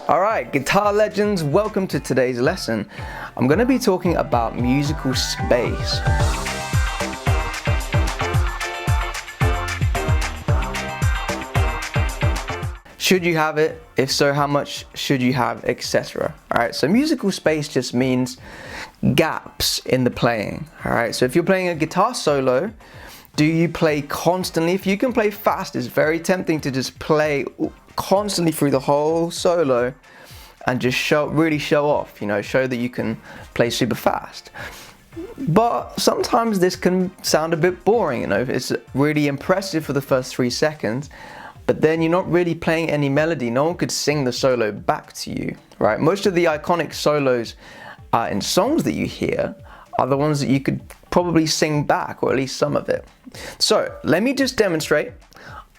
Alright, guitar legends, welcome to today's lesson. I'm going to be talking about musical space. Should you have it? If so, how much should you have, etc. Alright, so musical space just means gaps in the playing. Alright, so if you're playing a guitar solo, do you play constantly? If you can play fast, it's very tempting to just play constantly through the whole solo and just really show off, show that you can play super fast. But sometimes this can sound a bit boring, it's really impressive for the first 3 seconds, but then you're not really playing any melody. No one could sing the solo back to you, right? Most of the iconic solos in songs that you hear are the ones that you could probably sing back, or at least some of it. So let me just demonstrate.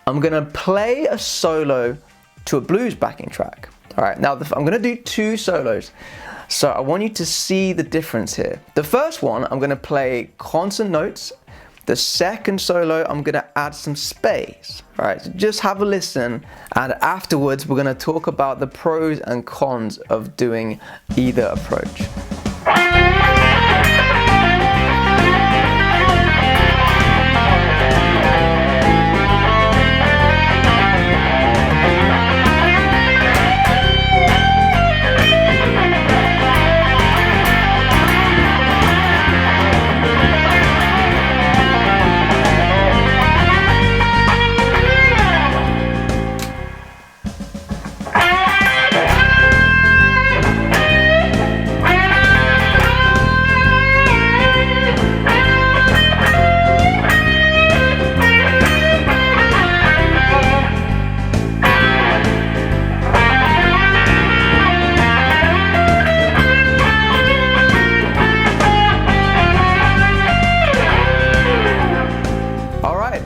I'm gonna play a solo to a blues backing track. All right, now I'm gonna do 2 solos. So I want you to see the difference here. The first one, I'm gonna play constant notes. The second solo, I'm gonna add some space. All right, so just have a listen, and afterwards we're gonna talk about the pros and cons of doing either approach.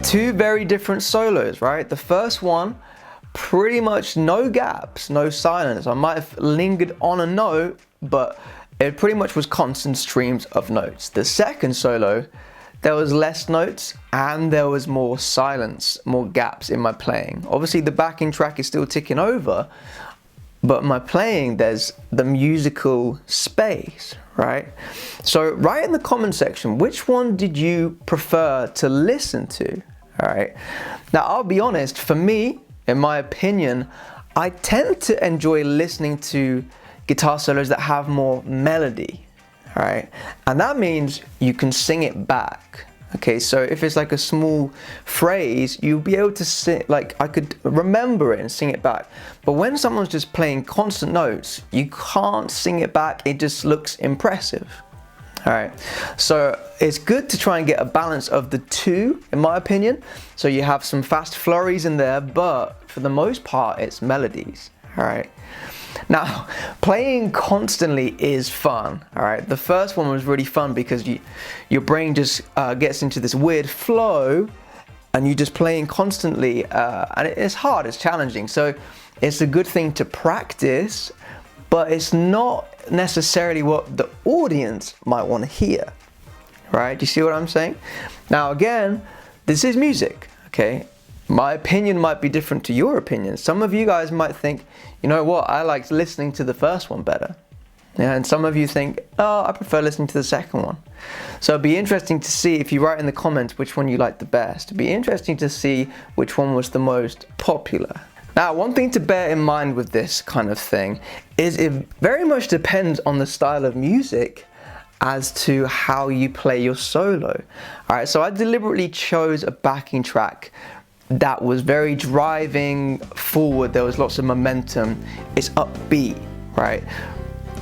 Two very different solos, right? The first one, pretty much no gaps, no silence. I might have lingered on a note, but it pretty much was constant streams of notes. The second solo, there was less notes and there was more silence, more gaps in my playing. Obviously the backing track is still ticking over, but my playing, there's the musical space, right? So write in the comment section, which one did you prefer to listen to? All right. Now, I'll be honest, for me, in my opinion, I tend to enjoy listening to guitar solos that have more melody, all right? And that means you can sing it back. Okay, so if it's like a small phrase, you'll be able to sing, like I could remember it and sing it back. But when someone's just playing constant notes, you can't sing it back, it just looks impressive. All right, so it's good to try and get a balance of the two, in my opinion. So you have some fast flurries in there, but for the most part, it's melodies, all right? Now, playing constantly is fun, all right? The first one was really fun because your brain just gets into this weird flow and you're just playing constantly, and it's hard, it's challenging. So it's a good thing to practice, but it's not necessarily what the audience might want to hear, right? Do you see what I'm saying? Now again, this is music, okay? My opinion might be different to your opinion. Some of you guys might think, you know what, I liked listening to the first one better. Yeah, and some of you think, oh, I prefer listening to the second one. So it'd be interesting to see if you write in the comments which one you liked the best. It'd be interesting to see which one was the most popular. Now, one thing to bear in mind with this kind of thing is it very much depends on the style of music as to how you play your solo. All right, so I deliberately chose a backing track that was very driving forward. There was lots of momentum. It's upbeat, right?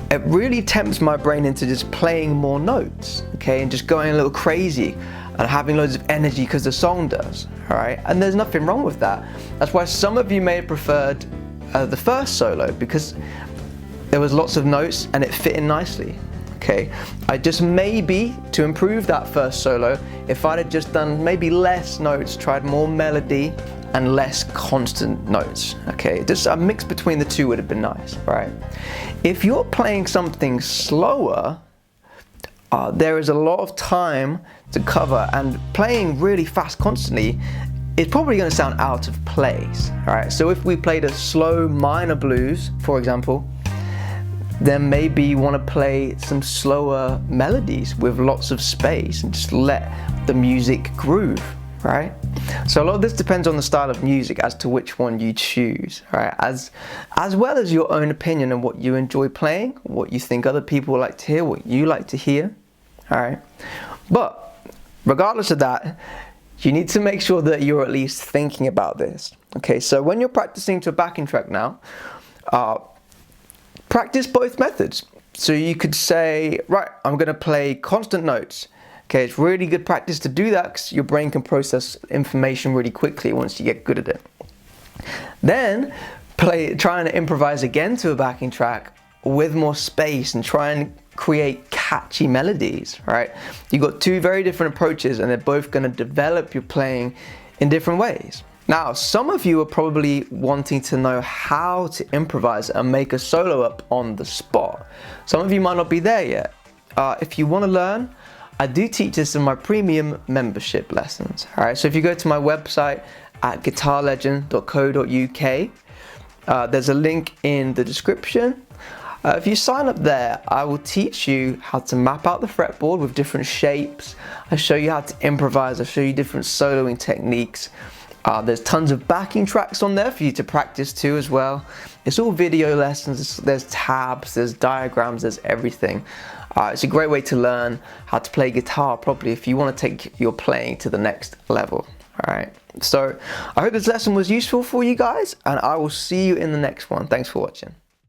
It really tempts my brain into just playing more notes, okay, and just going a little crazy and having loads of energy because the song does, all right? And there's nothing wrong with that. That's why some of you may have preferred the first solo, because there was lots of notes and it fit in nicely, okay? I just maybe, to improve that first solo, if I'd have just done maybe less notes, tried more melody and less constant notes, okay? Just a mix between the two would have been nice, right? If you're playing something slower, there is a lot of time to cover, and playing really fast constantly it's probably going to sound out of place. All right, so if we played a slow minor blues, for example, then maybe you want to play some slower melodies with lots of space and just let the music groove, right? So a lot of this depends on the style of music as to which one you choose, right? As well as your own opinion and what you enjoy playing, what you think other people like to hear, what you like to hear, all right? But regardless of that, you need to make sure that you're at least thinking about this. Okay, so when you're practicing to a backing track now, practice both methods. So you could say, right, I'm going to play constant notes. Okay, it's really good practice to do that because your brain can process information really quickly once you get good at it. Then try and improvise again to a backing track with more space and try and create catchy melodies, right? You've got two very different approaches and they're both going to develop your playing in different ways. Now, some of you are probably wanting to know how to improvise and make a solo up on the spot. Some of you might not be there yet. If you want to learn, I do teach this in my premium membership lessons. All right, so if you go to my website at guitarlegend.co.uk, there's a link in the description. If you sign up there, I will teach you how to map out the fretboard with different shapes. I show you how to improvise. I show you different soloing techniques. There's tons of backing tracks on there for you to practice to as well. It's all video lessons. There's tabs, there's diagrams, there's everything. It's a great way to learn how to play guitar properly if you want to take your playing to the next level. All right. So I hope this lesson was useful for you guys, and I will see you in the next one. Thanks for watching.